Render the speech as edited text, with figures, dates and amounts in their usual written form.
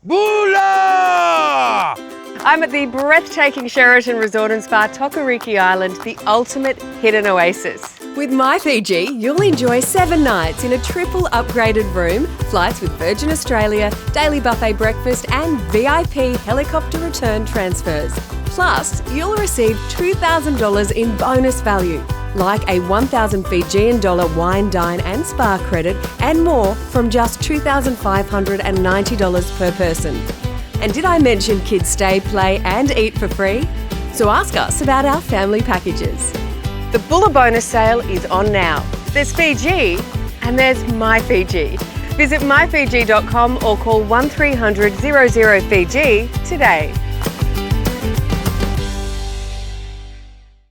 Bula! I'm at the breathtaking Sheraton Resort Spa, Tokoriki Island, the ultimate hidden oasis. With My Fiji, you'll enjoy 7 nights in a triple upgraded room, flights with Virgin Australia, daily buffet breakfast and VIP helicopter return transfers. Plus, you'll receive $2,000 in bonus value, like a 1,000 Fijian dollar wine, dine and spa credit and more from just $2,590 per person. And did I mention kids stay, play and eat for free? So ask us about our family packages. The Bula bonus sale is on now. There's Fiji and there's My Fiji. Visit myfiji.com or call 1300 00 Fiji today.